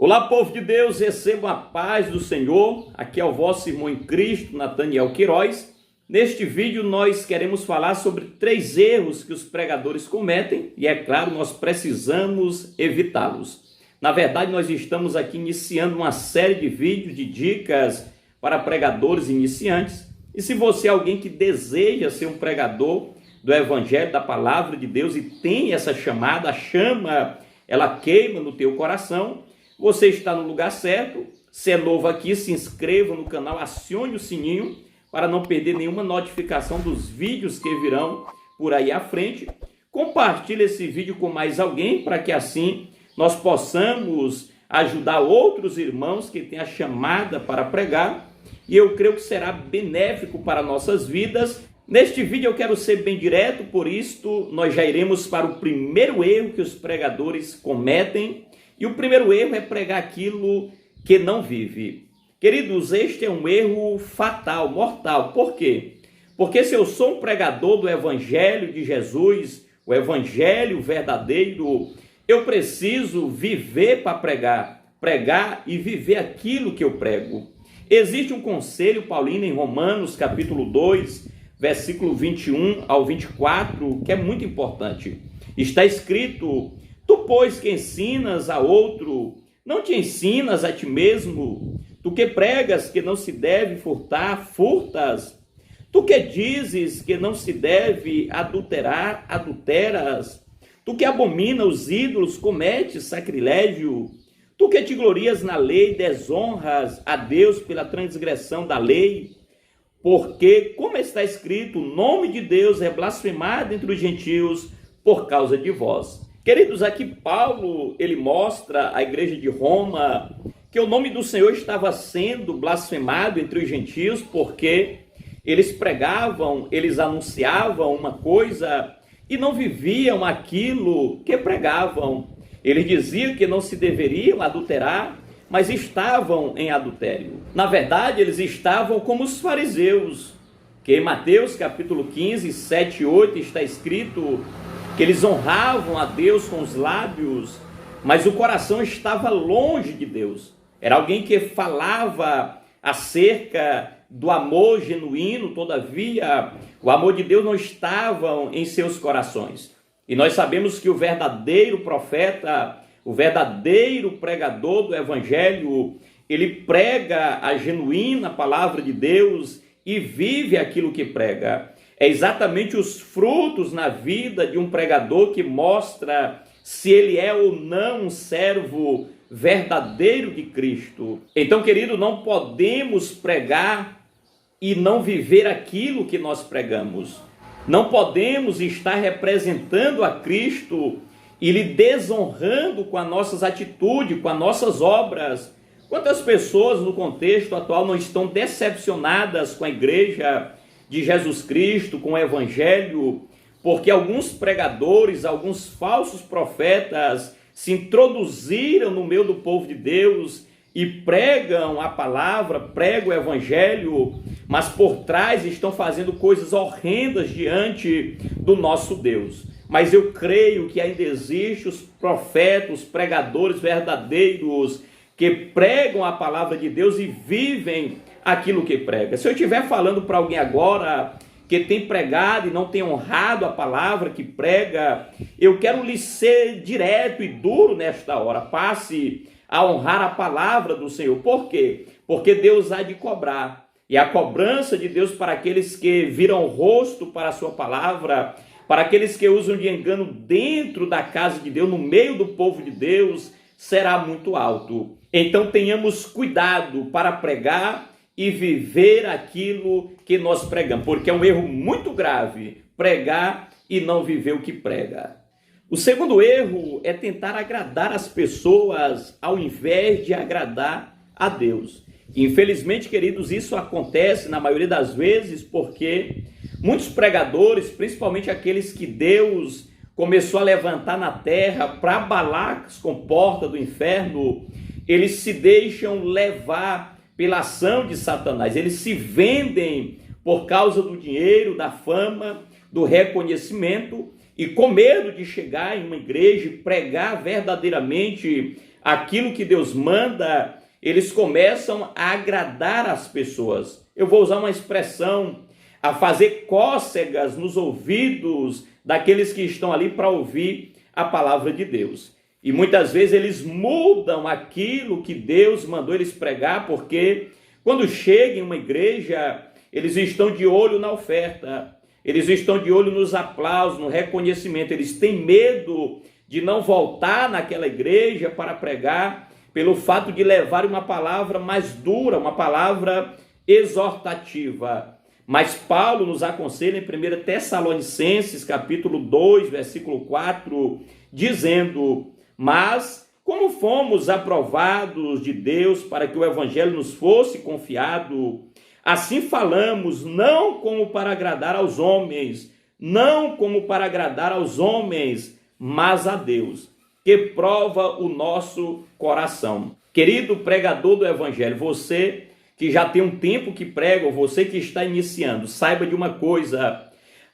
Olá, povo de Deus, recebam a paz do Senhor. Aqui é o vosso irmão em Cristo, Nathaniel Queiroz. Neste vídeo nós queremos falar sobre 3 erros que os pregadores cometem e, é claro, nós precisamos evitá-los. Na verdade, nós estamos aqui iniciando uma série de vídeos de dicas para pregadores iniciantes. E se você é alguém que deseja ser um pregador do Evangelho, da Palavra de Deus e tem essa chamada, a chama, ela queima no teu coração, você está no lugar certo. Se é novo aqui, se inscreva no canal, acione o sininho para não perder nenhuma notificação dos vídeos que virão por aí à frente. Compartilhe esse vídeo com mais alguém para que assim nós possamos ajudar outros irmãos que têm a chamada para pregar. E eu creio que será benéfico para nossas vidas. Neste vídeo eu quero ser bem direto, por isto nós já iremos para o primeiro erro que os pregadores cometem. E o primeiro erro é pregar aquilo que não vive. Queridos, este é um erro fatal, mortal. Por quê? Porque se eu sou um pregador do Evangelho de Jesus, o Evangelho verdadeiro, eu preciso viver para pregar e viver aquilo que eu prego. Existe um conselho paulino em Romanos, capítulo 2, versículo 21 ao 24, que é muito importante. Está escrito: tu, pois, que ensinas a outro, não te ensinas a ti mesmo? Tu que pregas que não se deve furtar, furtas? Tu que dizes que não se deve adulterar, adulteras? Tu que abomina os ídolos, cometes sacrilégio? Tu que te glorias na lei, desonras a Deus pela transgressão da lei? Porque, como está escrito, o nome de Deus é blasfemado entre os gentios por causa de vós. Queridos, aqui Paulo, ele mostra à igreja de Roma que o nome do Senhor estava sendo blasfemado entre os gentios, porque eles pregavam, eles anunciavam uma coisa e não viviam aquilo que pregavam. Eles diziam que não se deveriam adulterar, mas estavam em adultério. Na verdade, eles estavam como os fariseus, que em Mateus capítulo 15, 7 e 8 está escrito que eles honravam a Deus com os lábios, mas o coração estava longe de Deus. Era alguém que falava acerca do amor genuíno, todavia o amor de Deus não estava em seus corações. E nós sabemos que o verdadeiro profeta, o verdadeiro pregador do Evangelho, ele prega a genuína palavra de Deus e vive aquilo que prega. É exatamente os frutos na vida de um pregador que mostra se ele é ou não um servo verdadeiro de Cristo. Então, querido, não podemos pregar e não viver aquilo que nós pregamos. Não podemos estar representando a Cristo e lhe desonrando com as nossas atitudes, com as nossas obras. Quantas pessoas no contexto atual não estão decepcionadas com a igreja de Jesus Cristo, com o Evangelho, porque alguns pregadores, alguns falsos profetas se introduziram no meio do povo de Deus e pregam a palavra, pregam o Evangelho, mas por trás estão fazendo coisas horrendas diante do nosso Deus. Mas eu creio que ainda existem os profetas, os pregadores verdadeiros que pregam a palavra de Deus e vivem aquilo que prega. Se eu estiver falando para alguém agora que tem pregado e não tem honrado a palavra que prega, eu quero lhe ser direto e duro nesta hora. Passe a honrar a palavra do Senhor. Por quê? Porque Deus há de cobrar. E a cobrança de Deus para aqueles que viram o rosto para a sua palavra, para aqueles que usam de engano dentro da casa de Deus, no meio do povo de Deus, será muito alto. Então tenhamos cuidado para pregar e viver aquilo que nós pregamos, porque é um erro muito grave pregar e não viver o que prega. O segundo erro é tentar agradar as pessoas ao invés de agradar a Deus. Infelizmente, queridos, isso acontece na maioria das vezes porque muitos pregadores, principalmente aqueles que Deus começou a levantar na terra para abalar as comportas do inferno, eles se deixam levar pela ação de Satanás. Eles se vendem por causa do dinheiro, da fama, do reconhecimento, e com medo de chegar em uma igreja e pregar verdadeiramente aquilo que Deus manda, eles começam a agradar as pessoas. Eu vou usar uma expressão, a fazer cócegas nos ouvidos daqueles que estão ali para ouvir a palavra de Deus. E muitas vezes eles mudam aquilo que Deus mandou eles pregar, porque quando chegam em uma igreja, eles estão de olho na oferta, eles estão de olho nos aplausos, no reconhecimento, eles têm medo de não voltar naquela igreja para pregar, pelo fato de levar uma palavra mais dura, uma palavra exortativa. Mas Paulo nos aconselha em 1 Tessalonicenses, capítulo 2, versículo 4, dizendo: mas como fomos aprovados de Deus para que o evangelho nos fosse confiado, assim falamos, não como para agradar aos homens, mas a Deus, que prova o nosso coração. Querido pregador do evangelho, você que já tem um tempo que prega, ou você que está iniciando, saiba de uma coisa: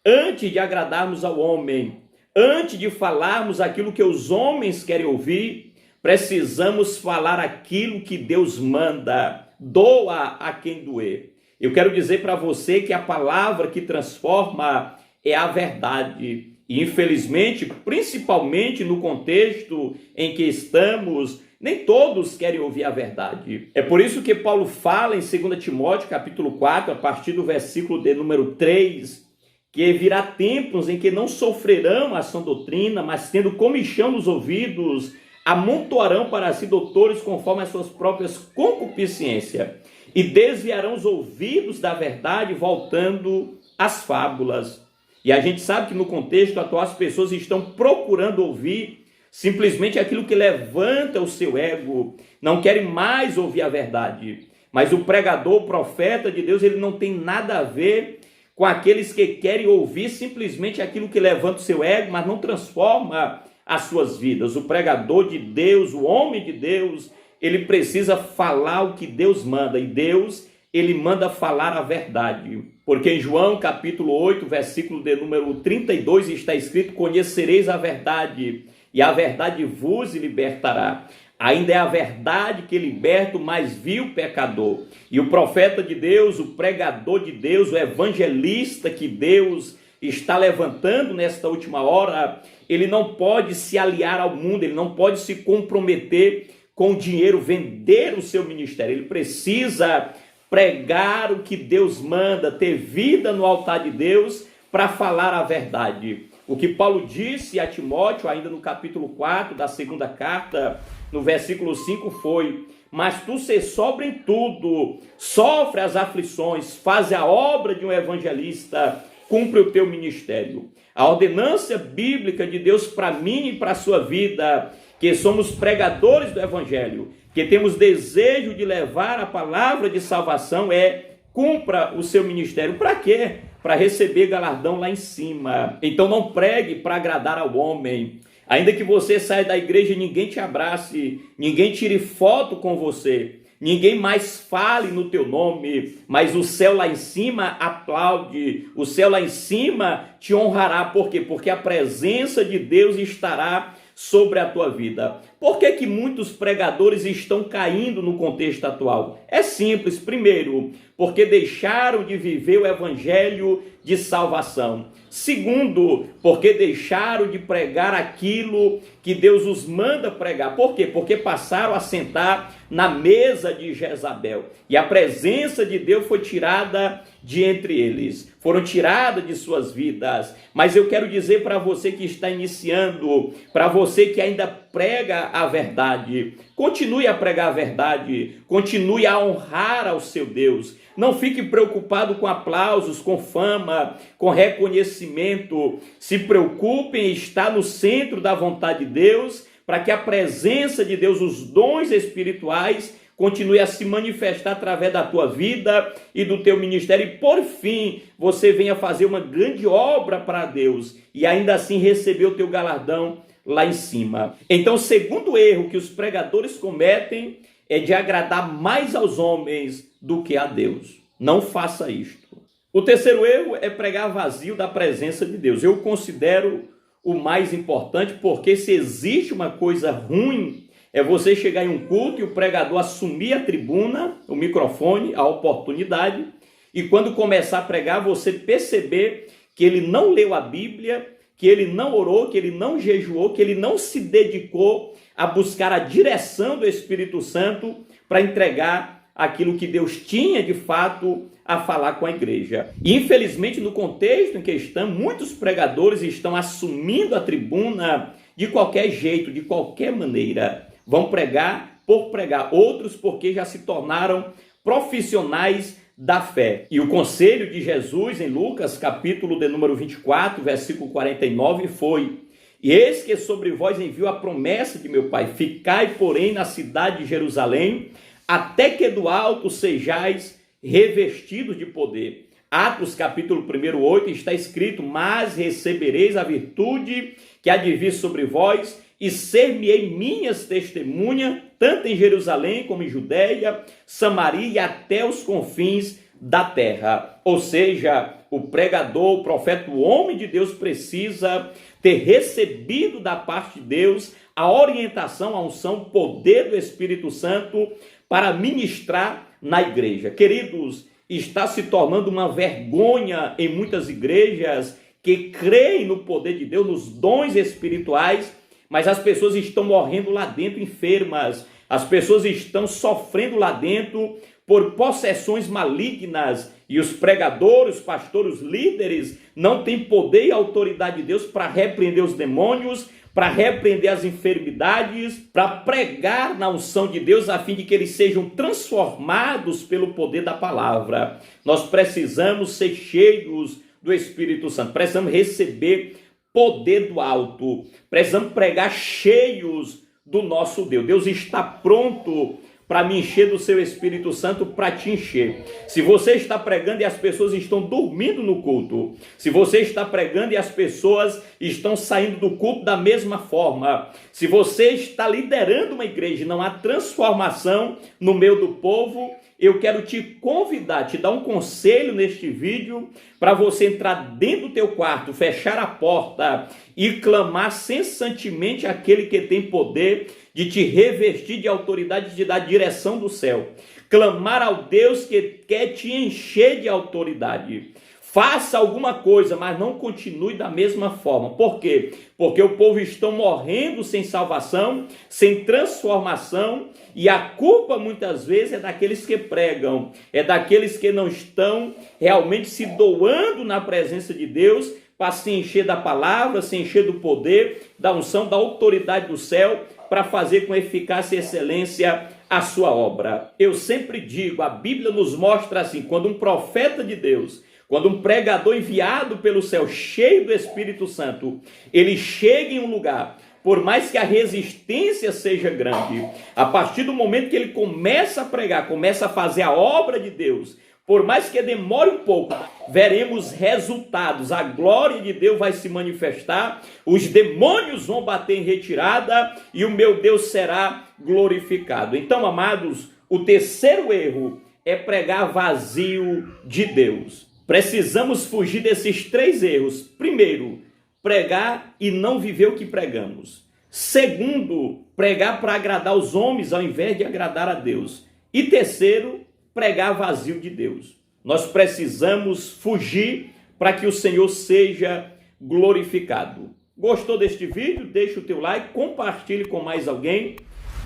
antes de agradarmos ao homem, antes de falarmos aquilo que os homens querem ouvir, precisamos falar aquilo que Deus manda. Doa a quem doer. Eu quero dizer para você que a palavra que transforma é a verdade. E infelizmente, principalmente no contexto em que estamos, nem todos querem ouvir a verdade. É por isso que Paulo fala em 2 Timóteo, capítulo 4, a partir do versículo de número 3, que virá tempos em que não sofrerão a sã doutrina, mas tendo comichão nos ouvidos, amontoarão para si doutores conforme as suas próprias concupiscências, e desviarão os ouvidos da verdade, voltando às fábulas. E a gente sabe que no contexto atual as pessoas estão procurando ouvir simplesmente aquilo que levanta o seu ego, não querem mais ouvir a verdade. Mas o pregador, o profeta de Deus, ele não tem nada a ver com aqueles que querem ouvir simplesmente aquilo que levanta o seu ego, mas não transforma as suas vidas. O pregador de Deus, o homem de Deus, ele precisa falar o que Deus manda, e Deus, ele manda falar a verdade. Porque em João capítulo 8, versículo de número 32, está escrito: conhecereis a verdade, e a verdade vos libertará. Ainda é a verdade que liberta o mais vil pecador. E o profeta de Deus, o pregador de Deus, o evangelista que Deus está levantando nesta última hora, ele não pode se aliar ao mundo, ele não pode se comprometer com o dinheiro, vender o seu ministério. Ele precisa pregar o que Deus manda, ter vida no altar de Deus para falar a verdade. O que Paulo disse a Timóteo, ainda no capítulo 4 da segunda carta, no versículo 5 foi: mas tu se sobra em tudo, sofre as aflições, faz a obra de um evangelista, cumpre o teu ministério. A ordenança bíblica de Deus para mim e para a sua vida, que somos pregadores do evangelho, que temos desejo de levar a palavra de salvação, é: cumpra o seu ministério. Para quê? Para receber galardão lá em cima. Então não pregue para agradar ao homem. Ainda que você saia da igreja e ninguém te abrace, ninguém tire foto com você, ninguém mais fale no teu nome, mas o céu lá em cima aplaude, o céu lá em cima te honrará. Por quê? Porque a presença de Deus estará sobre a tua vida. Por que que muitos pregadores estão caindo no contexto atual? É simples. Primeiro, porque deixaram de viver o evangelho de salvação. Segundo, porque deixaram de pregar aquilo que Deus os manda pregar. Por quê? Porque passaram a sentar na mesa de Jezabel. E a presença de Deus foi tirada de entre eles. Foram tiradas de suas vidas. Mas eu quero dizer para você que está iniciando, para você que ainda prega a verdade, continue a pregar a verdade, continue a honrar ao seu Deus. Não fique preocupado com aplausos, com fama, com reconhecimento. Se preocupe em estar no centro da vontade de Deus, para que a presença de Deus, os dons espirituais, continue a se manifestar através da tua vida e do teu ministério. E por fim, você venha fazer uma grande obra para Deus e ainda assim receber o teu galardão lá em cima. Então, o segundo erro que os pregadores cometem é de agradar mais aos homens do que a Deus. Não faça isto. O terceiro erro é pregar vazio da presença de Deus. Eu considero o mais importante, porque se existe uma coisa ruim É você chegar em um culto e o pregador assumir a tribuna, o microfone, a oportunidade, e quando começar a pregar, você perceber que ele não leu a Bíblia, que ele não orou, que ele não jejuou, que ele não se dedicou a buscar a direção do Espírito Santo para entregar aquilo que Deus tinha de fato a falar com a igreja. E infelizmente, no contexto em que estamos, muitos pregadores estão assumindo a tribuna de qualquer jeito, de qualquer maneira. Vão pregar por pregar, outros porque já se tornaram profissionais da fé. E o conselho de Jesus em Lucas, capítulo de número 24, versículo 49, foi: e eis que sobre vós envio a promessa de meu Pai, ficai, porém, na cidade de Jerusalém, até que do alto sejais revestidos de poder. Atos, capítulo 1, 8, está escrito: mas recebereis a virtude que há de vir sobre vós, e ser-me-ei minhas testemunhas, tanto em Jerusalém como em Judeia, Samaria e até os confins da terra. Ou seja, o pregador, o profeta, o homem de Deus precisa ter recebido da parte de Deus a orientação, a unção, o poder do Espírito Santo para ministrar na igreja. Queridos, está se tornando uma vergonha em muitas igrejas que creem no poder de Deus, nos dons espirituais, mas as pessoas estão morrendo lá dentro enfermas, as pessoas estão sofrendo lá dentro por possessões malignas, e os pregadores, os pastores, os líderes não têm poder e autoridade de Deus para repreender os demônios, para repreender as enfermidades, para pregar na unção de Deus, a fim de que eles sejam transformados pelo poder da palavra. Nós precisamos ser cheios do Espírito Santo, precisamos receber poder do alto, precisamos pregar cheios do nosso Deus. Deus está pronto para me encher do seu Espírito Santo, para te encher. Se você está pregando e as pessoas estão dormindo no culto, se você está pregando e as pessoas estão saindo do culto da mesma forma, se você está liderando uma igreja e não há transformação no meio do povo, eu quero te convidar, te dar um conselho neste vídeo, para você entrar dentro do teu quarto, fechar a porta e clamar cessantemente àquele que tem poder de te revestir de autoridade, de dar direção do céu. Clamar ao Deus que quer te encher de autoridade. Faça alguma coisa, mas não continue da mesma forma. Por quê? Porque o povo está morrendo sem salvação, sem transformação, e a culpa muitas vezes é daqueles que pregam, é daqueles que não estão realmente se doando na presença de Deus para se encher da palavra, se encher do poder, da unção, da autoridade do céu, para fazer com eficácia e excelência a sua obra. Eu sempre digo, a Bíblia nos mostra assim, quando um profeta de Deus, quando um pregador enviado pelo céu, cheio do Espírito Santo, ele chega em um lugar, por mais que a resistência seja grande, a partir do momento que ele começa a pregar, começa a fazer a obra de Deus, por mais que demore um pouco, veremos resultados, a glória de Deus vai se manifestar, os demônios vão bater em retirada e o meu Deus será glorificado. Então, amados, o terceiro erro é pregar vazio de Deus. Precisamos fugir desses três erros. Primeiro, pregar e não viver o que pregamos. Segundo, pregar para agradar os homens ao invés de agradar a Deus. E terceiro, pregar vazio de Deus. Nós precisamos fugir para que o Senhor seja glorificado. Gostou deste vídeo? Deixa o teu like, compartilhe com mais alguém.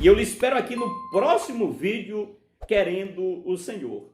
E eu lhe espero aqui no próximo vídeo, querendo o Senhor.